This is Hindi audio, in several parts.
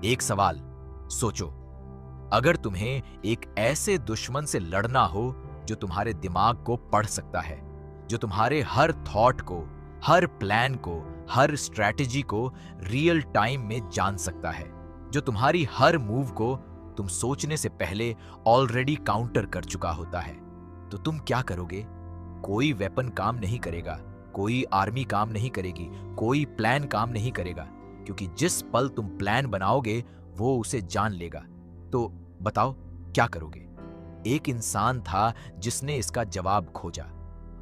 एक सवाल सोचो, अगर तुम्हें एक ऐसे दुश्मन से लड़ना हो जो तुम्हारे दिमाग को पढ़ सकता है, जो तुम्हारे हर थॉट को, हर प्लान को, हर स्ट्रैटेजी को रियल टाइम में जान सकता है, जो तुम्हारी हर मूव को तुम सोचने से पहले ऑलरेडी काउंटर कर चुका होता है, तो तुम क्या करोगे? कोई वेपन काम नहीं करेगा, कोई आर्मी काम नहीं करेगी, कोई प्लान काम नहीं करेगा, क्योंकि जिस पल तुम प्लान बनाओगे वो उसे जान लेगा। तो बताओ क्या करोगे? एक इंसान था जिसने इसका जवाब खोजा,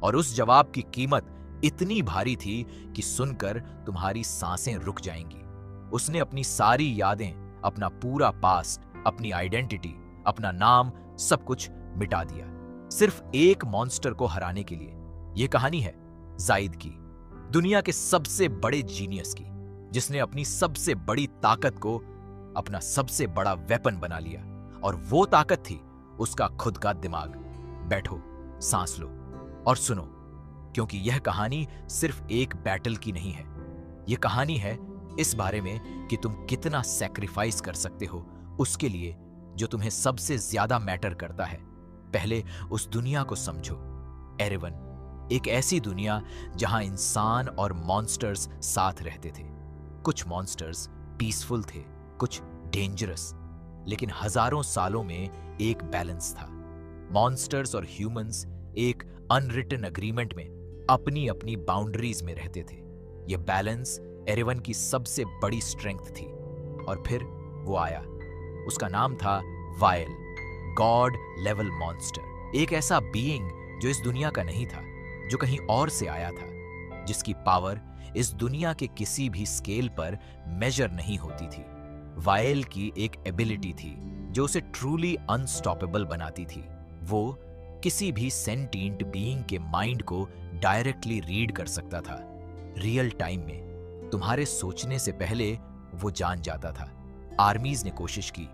और उस जवाब की कीमत इतनी भारी थी कि सुनकर तुम्हारी सांसें रुक जाएंगी। उसने अपनी सारी यादें, अपना पूरा पास्ट, अपनी आइडेंटिटी, अपना नाम, सब कुछ मिटा दिया, सिर्फ एक मॉन्स्टर को हराने के लिए। यह कहानी है जायद की, दुनिया के सबसे बड़े जीनियस की, जिसने अपनी सबसे बड़ी ताकत को अपना सबसे बड़ा वेपन बना लिया, और वो ताकत थी उसका खुद का दिमाग। बैठो, सांस लो और सुनो, क्योंकि यह कहानी सिर्फ एक बैटल की नहीं है। यह कहानी है इस बारे में कि तुम कितना सैक्रिफाइस कर सकते हो उसके लिए जो तुम्हें सबसे ज्यादा मैटर करता है। पहले उस दुनिया को समझो, एरेवन, एक ऐसी दुनिया जहां इंसान और मॉन्स्टर्स साथ रहते थे। कुछ मॉन्स्टर्स पीसफुल थे, कुछ डेंजरस, लेकिन हजारों सालों में एक बैलेंस था। मॉन्स्टर्स और ह्यूमंस एक अनरिटन अग्रीमेंट में अपनी अपनी बाउंड्रीज में रहते थे। यह बैलेंस एरेवन की सबसे बड़ी स्ट्रेंथ थी। और फिर वो आया, उसका नाम था वायल, गॉड लेवल मॉन्स्टर, एक ऐसा बीइंग जो इस दुनिया का नहीं था, जो कहीं और से आया था, जिसकी पावर इस दुनिया के किसी भी स्केल पर मेजर नहीं होती थी। वायल की एक एबिलिटी थी जो उसे ट्रूली अनस्टॉपेबल बनाती थी। वो किसी भी सेंटिएंट बीइंग के माइंड को डायरेक्टली रीड कर सकता था, रियल टाइम में। तुम्हारे सोचने से पहले वो जान जाता था। आर्मीज ने कोशिश की,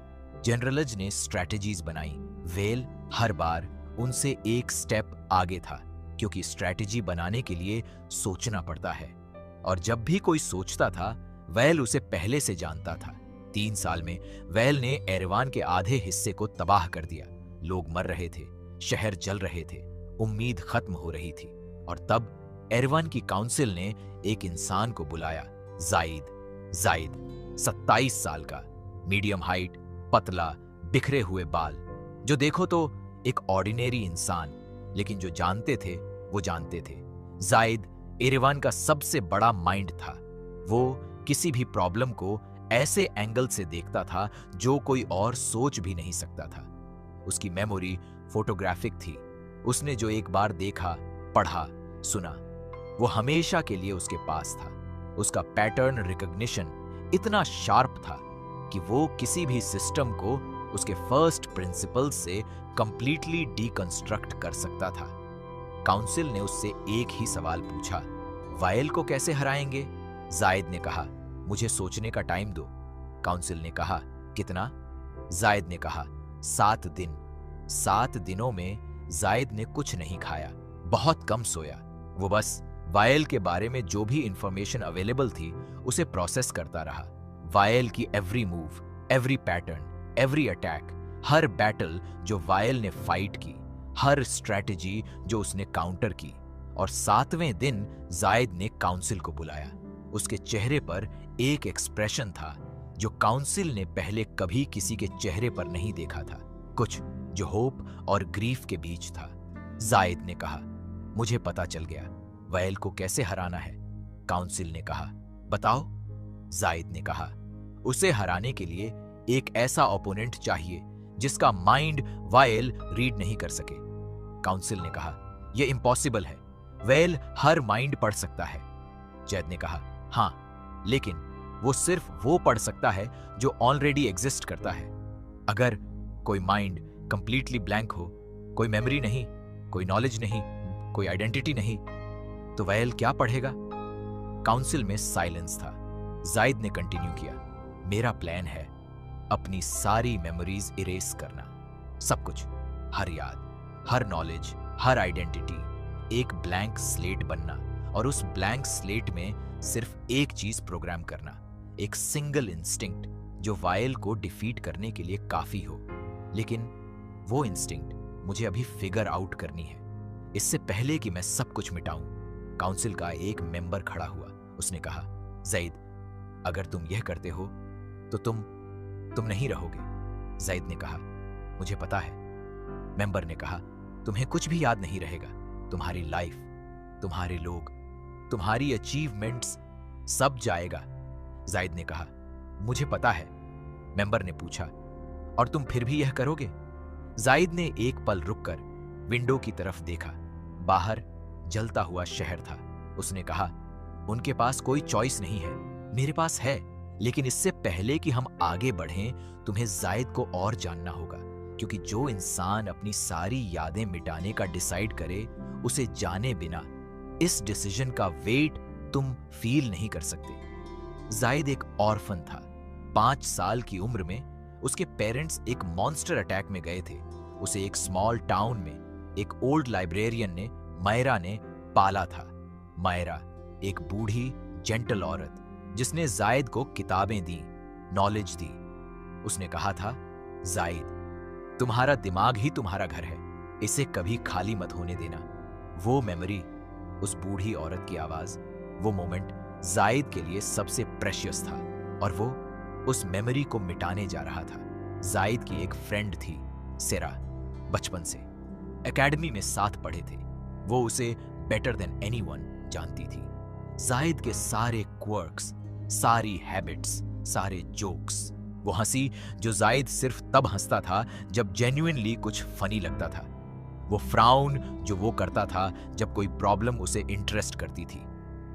जनरल्स ने स्ट्रैटेजीज बनाई, वेल हर बार उनसे एक स्टेप आगे था, क्योंकि स्ट्रैटेजी बनाने के लिए सोचना पड़ता है। और जब भी कोई सोचता था, वेल उसे पहले से जानता था। 3 साल में वेल ने एरेवान के आधे हिस्से को तबाह कर दिया। लोग मर रहे थे, शहर जल रहे थे, उम्मीद खत्म हो रही थी। और तब एरेवान की काउंसिल ने एक इंसान को बुलाया, जायद, 27 साल का, मीडियम हाइट, पतला, बिखरे हुए बाल, जो देखो तो एक ऑर्डिनरी इंसान, लेकिन जो जानते थे वो जानते थे। जायद एरेवान का सबसे बड़ा माइंड था। वो किसी भी प्रॉब्लम को ऐसे एंगल से देखता था जो कोई और सोच भी नहीं सकता था। उसकी मेमोरी फोटोग्राफिक थी। उसने जो एक बार देखा, पढ़ा, सुना, वो हमेशा के लिए उसके पास था। उसका पैटर्न रिकॉग्निशन इतना शार्प था कि वो किसी भी सिस्टम को उसके फर्स्ट प्रिंसिपल से कंप्लीटली डीकंस्ट्रक्ट कर सकता था। काउंसिल ने उससे एक ही सवाल पूछा, वायल को कैसे हराएंगे? जायद ने कहा, मुझे सोचने का टाइम दो। काउंसिल ने कहा, कितना? जायद ने कहा, 7 दिन। 7 दिनों में जायद ने कुछ नहीं खाया, बहुत कम सोया। वो बस वायल के बारे में जो भी इंफॉर्मेशन अवेलेबल थी उसे प्रोसेस करता रहा। वायल की every move, every pattern, every attack, हर बैटल जो वायल ने फाइट की, हर स्ट्रैटेजी जो उसने काउंटर की। और 7वें दिन जायद ने काउंसिल को बुलाया। उसके चेहरे पर एक एक्सप्रेशन था जो काउंसिल ने पहले कभी किसी के चेहरे पर नहीं देखा था, कुछ जो होप और ग्रीफ के बीच था। जायद ने कहा, मुझे पता चल गया वायल को कैसे हराना है। काउंसिल ने कहा, बताओ। जायद ने कहा, उसे हराने के लिए एक ऐसा ओपोनेंट चाहिए जिसका माइंड वायल रीड नहीं कर सके। काउंसिल ने कहा, यह इम्पॉसिबल है, वायल हर माइंड पढ़ सकता है। जैद ने कहा, हाँ, लेकिन वो सिर्फ वो पढ़ सकता है जो ऑलरेडी एग्जिस्ट करता है। अगर कोई माइंड कंप्लीटली ब्लैंक हो, कोई मेमोरी नहीं, कोई नॉलेज नहीं, कोई आइडेंटिटी नहीं, तो वायल क्या पढ़ेगा? काउंसिल में साइलेंस था। जायद ने कंटिन्यू किया, मेरा प्लान है अपनी सारी मेमोरीज इरेज करना, सब कुछ, हर याद, हर नॉलेज, हर आइडेंटिटी, एक ब्लैंक स्लेट बनना, और उस ब्लैंक स्लेट में सिर्फ एक चीज प्रोग्राम करना, एक सिंगल इंस्टिंक्ट जो वायल को डिफीट करने के लिए काफी हो, लेकिन वो इंस्टिंक्ट मुझे अभी फिगर आउट करनी है इससे पहले कि मैं सब कुछ मिटाऊं। काउंसिल का एक मेंबर खड़ा हुआ। उसने कहा, ज़ैद, अगर तुम यह करते हो तो तुम नहीं रहोगे। ज़ैद ने कहा, मुझे पता है। मेंबर ने कहा, तुम्हें कुछ भी याद नहीं रहेगा। तुम्हारी लाइफ, तुम्हारे लोग, तुम्हारी अचीवमेंट्स, सब जाएगा। ज़ैद ने कहा, मुझे पता है। मेंबर ने पूछा, और तुम फिर भी यह करोगे? ज़ैद ने एक पल रुककर विंडो की तरफ देखा। बाहर जलता हुआ शहर था। उसने कहा, उनके पास कोई चॉइस नहीं है, मेरे पास है। लेकिन इससे पहले कि हम आगे बढ़ें, तुम्हें ज़ैद को और जानना होगा, क्योंकि जो इंसान अपनी सारी यादें मिटाने का डिसाइड करे, उसे जाने बिना इस डिसीजन का वेट तुम फील नहीं कर सकते। ज़ैद एक ऑर्फन था। 5 साल की उम्र में उसके पेरेंट्स एक मॉन्स्टर अटैक में गए थे। उसे एक स्मॉल टाउन में एक ओल्ड लाइब्रेरियन ने, मायरा ने, पाला था। मायरा एक बूढ़ी जेंटल औरत जिसने ज़ैद को किताबें दी, नॉलेज दी। उसने कहा था, ज़ैद, तुम्हारा दिमाग ही तुम्हारा घर है, इसे कभी खाली मत होने देना। वो मेमोरी, उस बूढ़ी औरत की आवाज, वो मोमेंट ज़ैद के लिए सबसे प्रेशियस था, और वो उस मेमोरी को मिटाने जा रहा था। ज़ैद की एक फ्रेंड थी, सेरा, बचपन से एकेडमी में साथ पढ़े थे। वो उसे बेटर देन एनीवन जानती थी। ज़ैद के सारे क्वर्क्स, सारी हैबिट्स, सारे जोक्स, वो हंसी जो ज़ैद सिर्फ तब हंसता था जब जेन्युइनली कुछ फनी लगता था, वो फ्राउन जो वो करता था जब कोई प्रॉब्लम उसे इंटरेस्ट करती थी,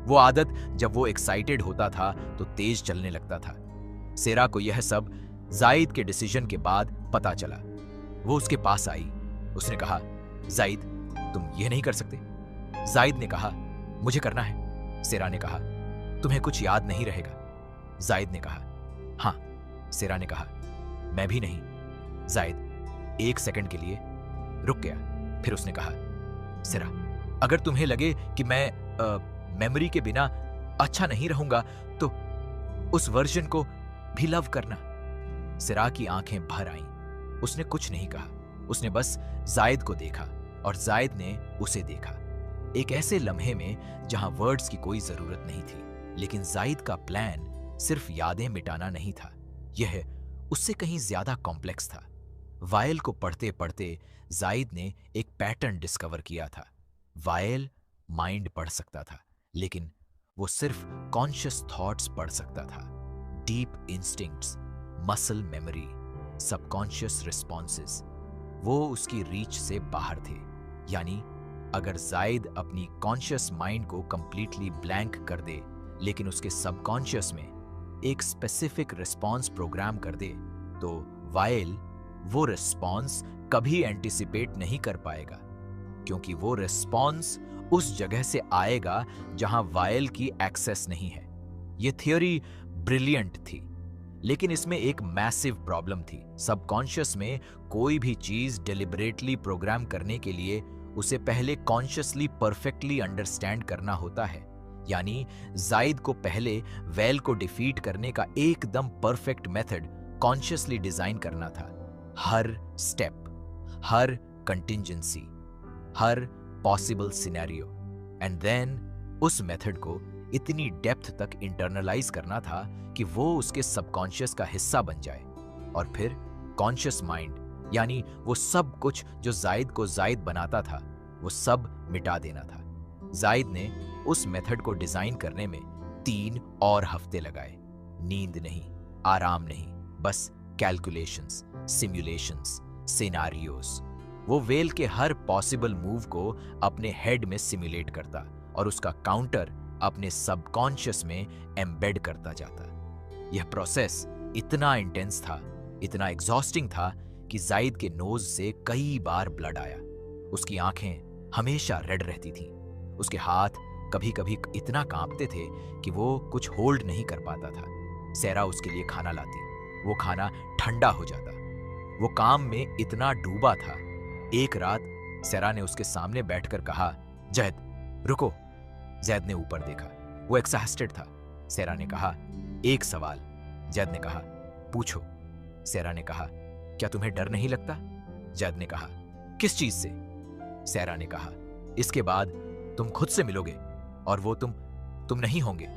वो आदत जब वो एक्साइटेड होता था तो तेज चलने लगता था। सेरा को यह सब ज़ैद के डिसीजन के बाद पता चला। वो उसके पास आई। उसने कहा, ज़ैद, तुम ये नहीं कर सकते। ज़ैद ने कहा, मुझे करना है। सेरा ने कहा, तुम्हें कुछ याद नहीं रहेगा। ज़ैद ने कहा, हाँ। सेरा ने कहा, मैं भी नहीं। ज़ैद 1 सेकंड के लिए रुक गया। फिर उसने कहा, सेरा, अगर तुम्हें लगे कि मैं मेमोरी के बिना अच्छा नहीं रहूंगा तो उस वर्जन को भी लव करना। सेरा की आंखें भर आईं। उसने कुछ नहीं कहा। उसने बस ज़ैद को देखा और ज़ैद ने उसे देखा। एक ऐसे लम्हे में जहां वर्ड्स की कोई जरूरत नहीं थी। लेकिन ज़ैद का प्लान सिर्फ यादें मिटाना नहीं था, यह उससे कहीं ज्यादा कॉम्प्लेक्स था। वायल को पढ़ते पढ़ते ज़ैद ने एक पैटर्न डिस्कवर किया था। वायल माइंड पढ़ सकता था, लेकिन वो सिर्फ कॉन्शियस थॉट्स पढ़ सकता था। Deep instincts, muscle memory, subconscious responses, वो उसकी रीच से बाहर थे। यानी अगर ज़ैद अपनी कॉन्शियस माइंड को कंप्लीटली ब्लैंक कर दे, लेकिन उसके सबकॉन्शियस में एक स्पेसिफिक रिस्पॉन्स प्रोग्राम कर दे, तो वायल वो रिस्पॉन्स कभी एंटिसिपेट नहीं कर पाएगा, क्योंकि वो रिस्पॉन्स उस जगह से आएगा जहां वायल की एक्सेस नहीं है। ये थियोरी ब्रिलियंट थी, लेकिन इसमें एक मैसिव प्रॉब्लम थी। सबकॉन्शियस में कोई भी चीज डिलिबरेटली प्रोग्राम करने के लिए उसे पहले कॉन्शियसली परफेक्टली अंडरस्टैंड करना होता है। यानी ज़ैद को पहले वेल को डिफीट करने का एकदम परफेक्ट मेथड कॉन्शियसली डिजाइन करना था। हर स्टेप, हर कंटिंजेंसी, हर पॉसिबल सिनेरियो, एंड देन उस मेथड को इतनी डेप्थ तक इंटरनलाइज करना था कि वो उसके सबकॉन्शियस का हिस्सा बन जाए, और फिर कॉन्शियस माइंड, यानी वो सब कुछ जो ज़ैद को ज़ैद बनाता था, वो सब मिटा देना था। ज़ैद ने उस मेथड को डिजाइन करने में 3 और हफ्ते लगाए। नींद नहीं, आराम नहीं, बस कैलकुलेशंस, सिमुलेशंस, सिनारियोस। वो वेल के हर पॉसिबल मूव को अपने हेड में सिमुलेट करता और उसका काउंटर अपने सबकॉन्शियस में एम्बेड करता जाता। यह प्रोसेस इतना इंटेंस था, इतना एग्जॉस्टिंग था कि ज़ैद के नोज से कई बार ब्लड आया। उसकी आंखें हमेशा रेड रहती थीं। उसके हाथ कभी कभी इतना कांपते थे कि वो कुछ होल्ड नहीं कर पाता था। सेरा उसके लिए खाना लाती, वो खाना ठंडा हो जाता। वो काम में इतना डूबा था। एक रात सेरा ने उसके सामने बैठकर कहा, ज़ैद रुको। ज़ैद ने ऊपर देखा, वो एक्सॉस्टेड था। सेरा ने कहा, एक सवाल। ज़ैद ने कहा, पूछो, सेरा ने कहा। क्या तुम्हें डर नहीं लगता? जैद ने कहा। किस चीज से? सेरा ने कहा। इसके बाद तुम खुद से मिलोगे और वो तुम नहीं होंगे।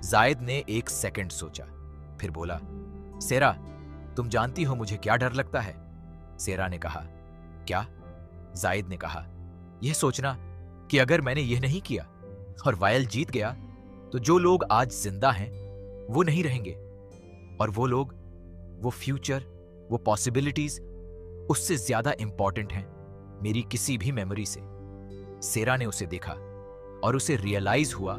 जायद ने एक सेकंड सोचा, फिर बोला, सेरा, तुम जानती हो मुझे क्या डर लगता है? सेरा ने कहा। क्या? जायद ने कहा, यह सोचना कि अगर मैंने यह नहीं किया और वायल जीत गया तो जो लोग आज जिंदा हैं वो नहीं रहेंगे, और वो लोग, वो फ्यूचर, वो पॉसिबिलिटीज उससे ज्यादा इंपॉर्टेंट हैं मेरी किसी भी मेमोरी से। सेरा ने उसे देखा और उसे रियलाइज हुआ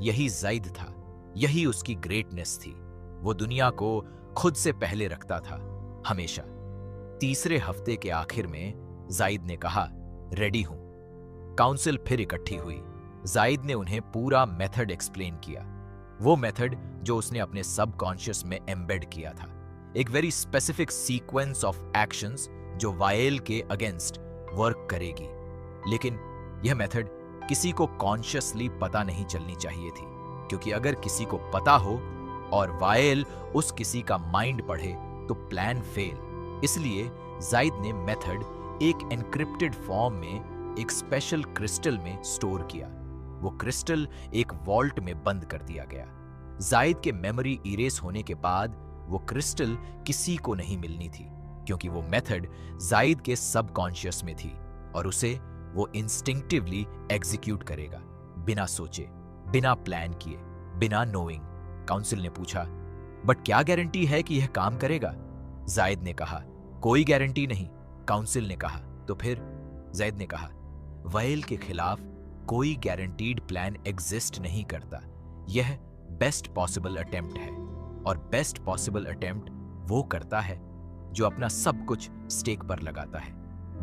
यही जायद था, यही उसकी ग्रेटनेस थी। वो दुनिया को खुद से पहले रखता था, हमेशा। तीसरे हफ्ते के आखिर में जायद ने कहा, रेडी हूं। काउंसिल फिर इकट्ठी हुई। जायद ने उन्हें पूरा मेथड एक्सप्लेन किया, वो मेथड जो उसने अपने सबकॉन्शियस में एम्बेड किया था, एक very specific sequence of actions जो वायल के अगेंस्ट वर्क करेगी। लेकिन यह मेथड किसी को कॉन्शियसली पता नहीं चलनी चाहिए थी, क्योंकि अगर किसी को पता हो और वायल उस किसी का माइंड पढ़े तो प्लान फेल। इसलिए जायद ने मेथड एक एन्क्रिप्टेड फॉर्म में एक स्पेशल क्रिस्टल में स्टोर किया। वो क्रिस्टल एक वॉल्ट में बंद कर दिया गया। जायद के मेमोरी इरेज होने के बाद वो क्रिस्टल किसी को नहीं मिलनी थी, क्योंकि वो मेथड जायद के सबकॉन्शियस में थी और उसे वो इंस्टिंक्टिवली एग्जीक्यूट करेगा, बिना सोचे, बिना प्लान किए, बिना नोइंग। काउंसिल ने पूछा, बट क्या गारंटी है कि यह काम करेगा? जायद ने कहा, कोई गारंटी नहीं। काउंसिल ने कहा, तो फिर? जायद ने कहा, वायल के खिलाफ कोई गारंटीड प्लान एग्जिस्ट नहीं करता। यह बेस्ट पॉसिबल अटेम्प्ट है, और बेस्ट पॉसिबल अटेम्प्ट वो करता है जो अपना सब कुछ स्टेक पर लगाता है।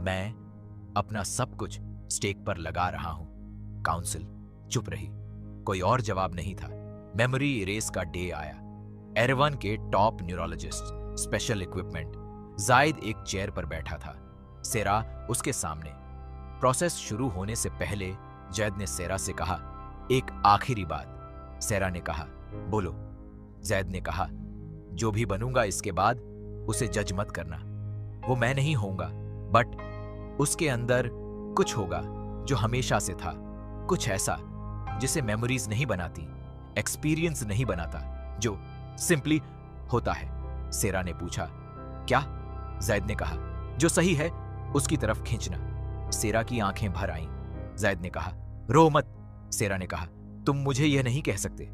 मैं अपना सब कुछ स्टेक पर लगा रहा हूं। काउंसिल चुप रही, कोई और जवाब नहीं था। मेमोरी इरेज का डे आया। एरेवान के टॉप न्यूरोलॉजिस्ट, स्पेशल इक्विपमेंट। जायद एक चेयर पर बैठा था, सेरा उसके सामने। प्रोसेस शुरू होने से पहले जैद ने सेरा से कहा, एक आखिरी बात। सेरा ने कहा, बोलो। जैद ने कहा, जो भी बनूंगा इसके बाद उसे जज मत करना। वो मैं नहीं होऊंगा, बट उसके अंदर कुछ होगा जो हमेशा से था, कुछ ऐसा जिसे मेमोरीज नहीं बनाती, एक्सपीरियंस नहीं बनाता, जो सिंपली होता है। सेरा ने पूछा, क्या? जैद ने कहा, जो सही है उसकी तरफ खींचना। सेरा की आंखें भर आईं। जैद ने कहा, रो मत। सेरा ने कहा, तुम मुझे यह नहीं कह सकते।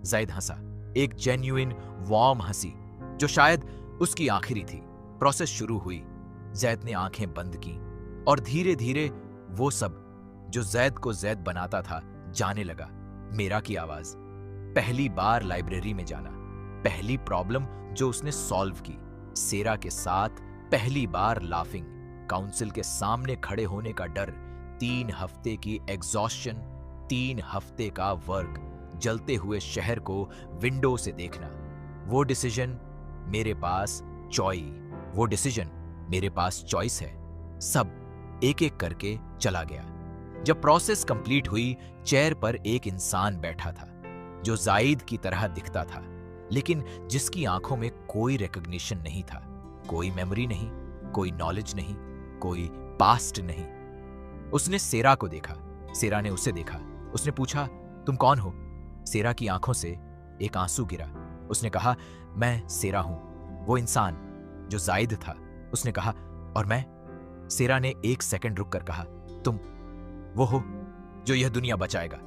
जैद हंसा, एक जेन्युइन वार्म हंसी जो शायद उसकी आखिरी थी। प्रोसेस शुरू हुई। जैद ने आंखें बंद की और धीरे धीरे वो सब जो जैद को जैद बनाता था जाने लगा। मेरा की आवाज, पहली बार लाइब्रेरी में जाना, पहली प्रॉब्लम जो उसने सॉल्व की, सेरा के साथ पहली बार लाफिंग, काउंसिल के सामने खड़े होने का डर, 3 हफ्ते की एग्जॉस्शन, 3 हफ्ते का वर्क, जलते हुए शहर को विंडो से देखना। वो डिसीजन मेरे पास वो डिसीजन मेरे पास चॉइस है। सब एक एक करके चला गया। जब प्रोसेस कंप्लीट हुई, चेयर पर एक इंसान बैठा था जो जायद की तरह दिखता था, लेकिन जिसकी आंखों में कोई रिकॉग्निशन नहीं था, कोई मेमोरी नहीं, कोई नॉलेज नहीं, कोई पास्ट नहीं। उसने सेरा को देखा, सेरा ने उसे देखा। उसने पूछा, तुम कौन हो? सेरा की आंखों से एक आंसू गिरा। उसने कहा, मैं सेरा हूं, वो इंसान जो जायद था। उसने कहा, और मैं? सेरा ने एक सेकंड रुक कर कहा, तुम वो हो जो यह दुनिया बचाएगा।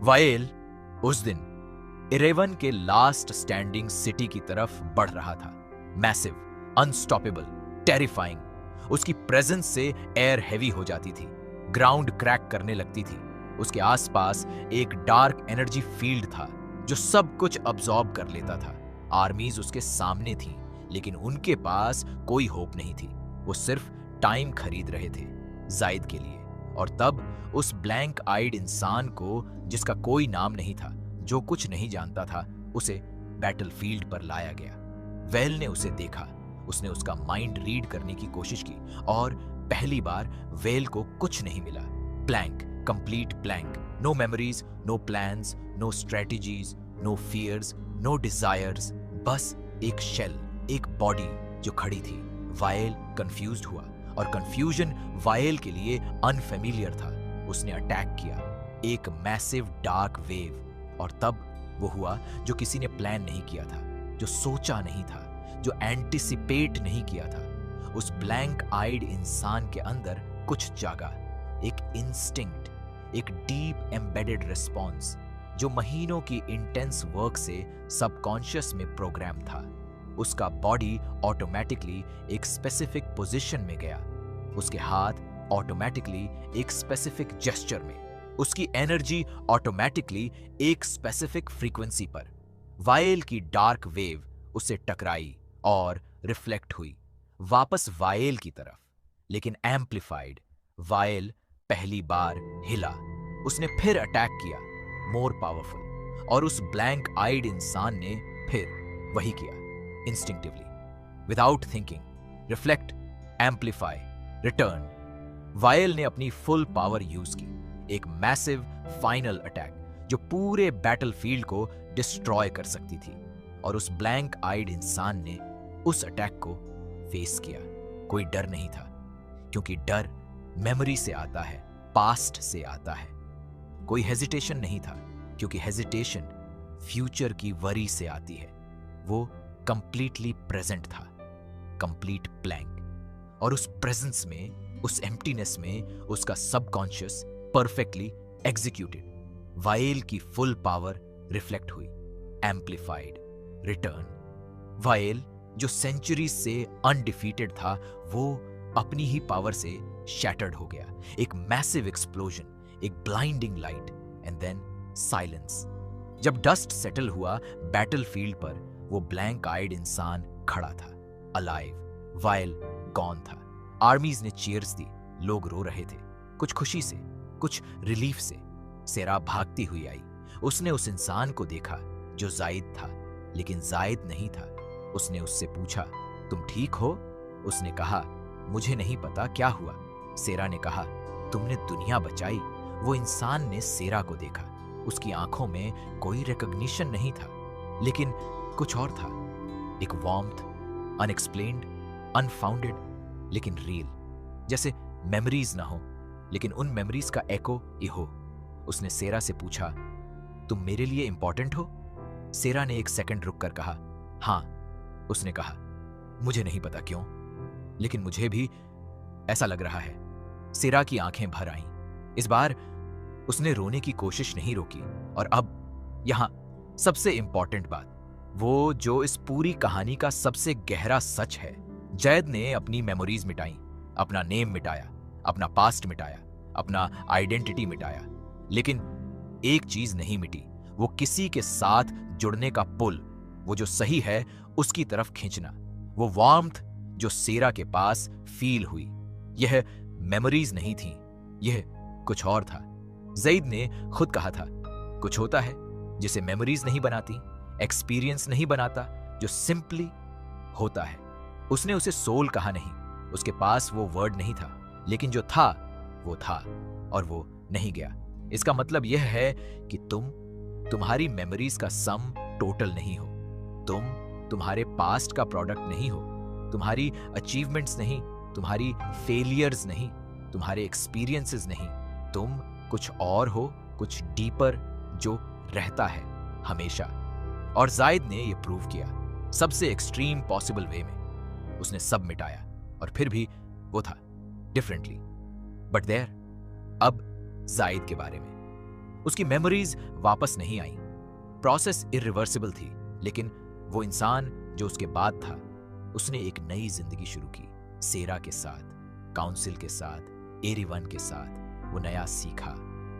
वायल उस दिन एरेवन के लास्ट स्टैंडिंग सिटी की तरफ बढ़ रहा था। Massive, unstoppable, terrifying. उसकी प्रेजेंस से एयर हैवी हो जाती थी, ग्राउंड क्रैक करने लगती थी। उसके आसपास एक डार्क एनर्जी फील्ड था जो सब कुछ अब्सॉर्ब कर लेता था। आर्मीज उसके सामने थी, लेकिन उनके पास कोई होप नहीं थी। वो सिर्फ टाइम खरीद रहे थे जायद के लिए। और तब उस ब्लैंक आइड इंसान को, जिसका कोई नाम नहीं था, जो कुछ नहीं जानता था, उसे बैटलफील्ड पर लाया गया। वेल ने उसे देखा, उसने उसका माइंड रीड करने की कोशिश की, और पहली बार वेल को कुछ नहीं मिला। Blank, complete blank. No memories, no plans, no strategies, no fears, no desires, बस एक शेल, एक बॉडी जो खड़ी थी। वायल कंफ्यूज्ड हुआ और कंफ्यूजन वायल के लिए अनफेमिलियर था। उसने अटैक किया, एक मैसिव डार्क वेव। और तब वो हुआ जो किसी ने प्लान नहीं किया था, जो सोचा नहीं था, जो एंटिसिपेट नहीं किया था। उस ब्लैंक आइड इंसान के अंदर कुछ जागा, एक इंस्टिंक्ट, एक डीप एम्बेडेड रिस्पॉन्स जो महीनों की इंटेंस वर्क से सबकॉन्शियस में प्रोग्राम था। उसका बॉडी ऑटोमेटिकली एक स्पेसिफिक पोजीशन में गया, उसके हाथ ऑटोमेटिकली एक स्पेसिफिक जेस्चर में, उसकी एनर्जी ऑटोमेटिकली एक स्पेसिफिक फ्रीक्वेंसी पर। वायल की डार्क वेव उससे टकराई और रिफ्लेक्ट हुई वापस वायल की तरफ, लेकिन एम्प्लीफाइड। वायल पहली बार हिला, उसने फिर अटैक किया, मोर पावरफुल, और उस ब्लैंक आइड इंसान ने फिर वही किया, instinctively, without thinking. Reflect, amplify, return. वायल ने अपनी फुल पावर यूज की, एक मैसिव फाइनल अटैक जो पूरे बैटलफील्ड को डिस्ट्रॉय कर सकती थी। और उस ब्लैंक आइड इंसान ने उस अटैक को फेस किया। कोई डर नहीं था, क्योंकि डर मेमोरी से आता है, पास्ट से आता है। कोई हेजिटेशन नहीं था, क्योंकि हेजिटेशन फ्यूचर की वरी से आती है। वो कंप्लीटली प्रेजेंट था, कंप्लीट ब्लैंक। और उस प्रेजेंस में, उस एम्प्टीनेस में, उसका सबकॉन्शियस परफेक्टली एग्जीक्यूटेड। वायल की फुल पावर रिफ्लेक्ट हुई, एम्प्लीफाइड, रिटर्न। वायल जो सेंचुरी से अनडिफीटेड था, वो अपनी ही पावर से शैटर्ड हो गया। एक मैसिव एक्सप्लोजन, एक blinding light, and then silence. जब डस्ट सेटल हुआ बैटलफील्ड पर, वो ब्लैंक आइड इंसान खड़ा था, अलाइव। वायल गॉन था। आर्मीज ने चीयर्स दी, लोग रो रहे थे, कुछ खुशी से, कुछ रिलीफ से। सेरा भागती हुई आई। उसने उस इंसान को देखा जो जायद था, लेकिन जायद नहीं था। उसने उससे पूछा, तुम ठीक हो? उसने कहा, मुझे नहीं पता क्या हुआ। सेरा ने कहा, तुमने दुनिया बचाई। वो इंसान ने सेरा को देखा। उसकी आंखों में कोई रिकॉग्निशन नहीं था, लेकिन कुछ और था, एक वार्मथ, अनएक्सप्लेन्ड, अनफाउंडेड, लेकिन रियल। जैसे मेमोरीज ना हो, लेकिन उन मेमोरीज का एको ही हो। उसने सेरा से पूछा, तुम मेरे लिए इंपॉर्टेंट हो? सेरा ने एक सेकंड रुक कर कहा, हाँ। उसने कहा, मुझे नहीं पता क्यों, लेकिन मुझे भी ऐसा लग रहा है। सेरा की आंखें भर आईं। इस बार उसने रोने की कोशिश नहीं रोकी। और अब यहां सबसे इंपॉर्टेंट बात, वो जो इस पूरी कहानी का सबसे गहरा सच है। जैद ने अपनी मेमोरीज मिटाई, अपना नेम मिटाया, अपना पास्ट मिटाया, अपना आइडेंटिटी मिटाया, लेकिन एक चीज नहीं मिटी, वो किसी के साथ जुड़ने का पुल, वो जो सही है उसकी तरफ खींचना, वो वार्मथ जो सेरा के पास फील हुई। यह मेमोरीज नहीं थी, यह कुछ और था। ज़ैद ने खुद कहा था, कुछ होता है जिसे मेमोरीज नहीं बनाती, एक्सपीरियंस नहीं बनाता, जो सिंपली होता है। उसने उसे सोल कहा नहीं, उसके पास वो वर्ड नहीं था, लेकिन जो था वो था, और वो नहीं गया। इसका मतलब यह है कि तुम्हारी मेमोरीज का सम टोटल नहीं हो। तुम्हारे पास्ट का प्रोडक्ट नहीं हो। तुम्हारी अचीवमेंट्स नहीं, तुम्हारी फेलियर्स नहीं, तुम्हारे एक्सपीरियंसेस नहीं। तुम कुछ और हो, कुछ डीपर, जो रहता है हमेशा। और जायद ने यह प्रूव किया सबसे एक्सट्रीम पॉसिबल वे में। उसने सब मिटाया, और फिर भी वो था डिफरेंटली। बट देयर, अब जायद के बारे में, उसकी मेमोरीज वापस नहीं आई। प्रोसेस इरिवर्सिबल थी, लेकिन वो इंसान जो उसके बाद था, उसने एक नई जिंदगी शुरू की, सेरा के साथ, काउंसिल के साथ, एरिवन के साथ। वो नया सीखा,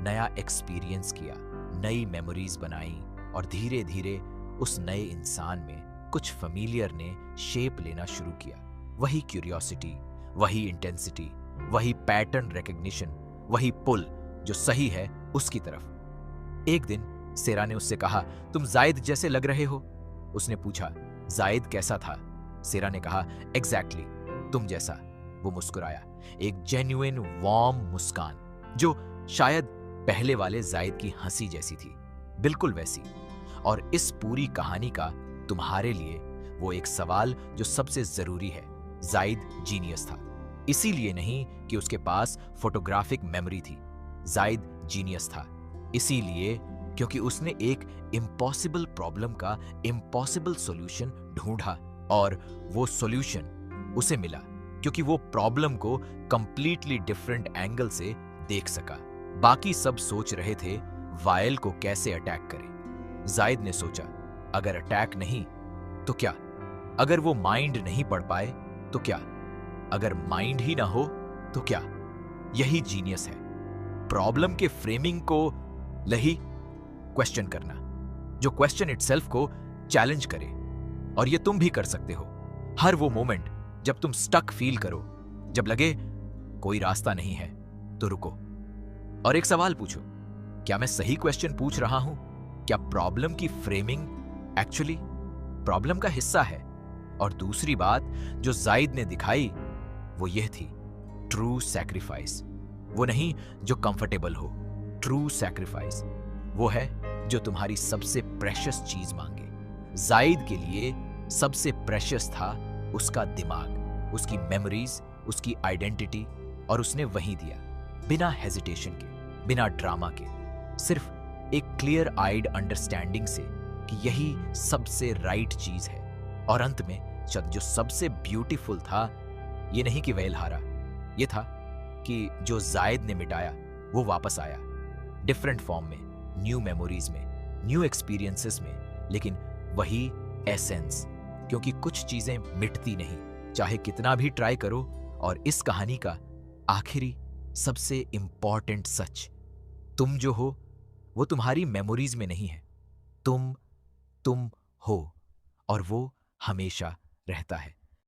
नया एक्सपीरियंस किया, नई मेमोरीज बनाई, और धीरे धीरे उस नए इंसान में कुछ फेमिलियर ने शेप लेना शुरू किया। वही क्यूरियोसिटी, वही इंटेंसिटी, वही पैटर्न रिकग्निशन, वही पुल जो सही है उसकी तरफ। एक दिन सेरा ने उससे कहा, तुम जायद जैसे लग रहे हो। उसने पूछा, जायद कैसा था? सेरा ने कहा, एग्जैक्टली तुम जैसा। वो मुस्कुराया, एक जेन्युइन वार्म मुस्कान, जो शायद पहले वाले जायद की हंसी जैसी थी, बिल्कुल वैसी। और इस पूरी कहानी का तुम्हारे लिए वो एक सवाल जो सबसे जरूरी है। जायद जीनियस था, इसीलिए नहीं कि उसके पास फोटोग्राफिक मेमोरी थी। जायद जीनियस था इसीलिए क्योंकि उसने एक इम्पॉसिबल प्रॉब्लम का इम्पॉसिबल सॉल्यूशन ढूंढा, और वो सॉल्यूशन उसे मिला क्योंकि वो प्रॉब्लम को कंप्लीटली डिफरेंट एंगल से देख सका। बाकी सब सोच रहे थे वायल को कैसे अटैक करें। जायद ने सोचा, अगर अटैक नहीं तो क्या? अगर वो माइंड नहीं पढ़ पाए तो क्या? अगर माइंड ही ना हो तो क्या? यही जीनियस है, प्रॉब्लम के फ्रेमिंग को लही क्वेश्चन करना, जो क्वेश्चन इटसेल्फ को चैलेंज करे। और ये तुम भी कर सकते हो। हर वो मोमेंट जब तुम स्टक फील करो, जब लगे कोई रास्ता नहीं है, तो रुको और एक सवाल पूछो, क्या मैं सही क्वेश्चन पूछ रहा हूं? क्या प्रॉब्लम की फ्रेमिंग एक्चुअली प्रॉब्लम का हिस्सा है? और दूसरी बात जो जायद ने दिखाई वो यह थी, ट्रू सैक्रिफाइस वो नहीं जो कंफर्टेबल हो। ट्रू सैक्रिफाइस वो है जो तुम्हारी सबसे प्रेशियस चीज मांगे। जायद के लिए सबसे प्रेशियस था उसका दिमाग, उसकी मेमोरीज, उसकी आइडेंटिटी, और उसने वही दिया, बिना हेजिटेशन के, बिना ड्रामा के, सिर्फ एक क्लियर आइड अंडरस्टैंडिंग से कि यही सबसे राइट चीज है। और अंत में जो सबसे ब्यूटीफुल था, ये नहीं कि वेल हारा, ये था कि जो जायद ने मिटाया वो वापस आया, डिफरेंट फॉर्म में, न्यू मेमोरीज में, न्यू एक्सपीरियंसेस में, लेकिन वही एसेंस। क्योंकि कुछ चीजें मिटती नहीं, चाहे कितना भी ट्राई करो। और इस कहानी का आखिरी सबसे इंपॉर्टेंट सच, तुम जो हो वो तुम्हारी मेमोरीज में नहीं है, तुम हो, और वो हमेशा रहता है।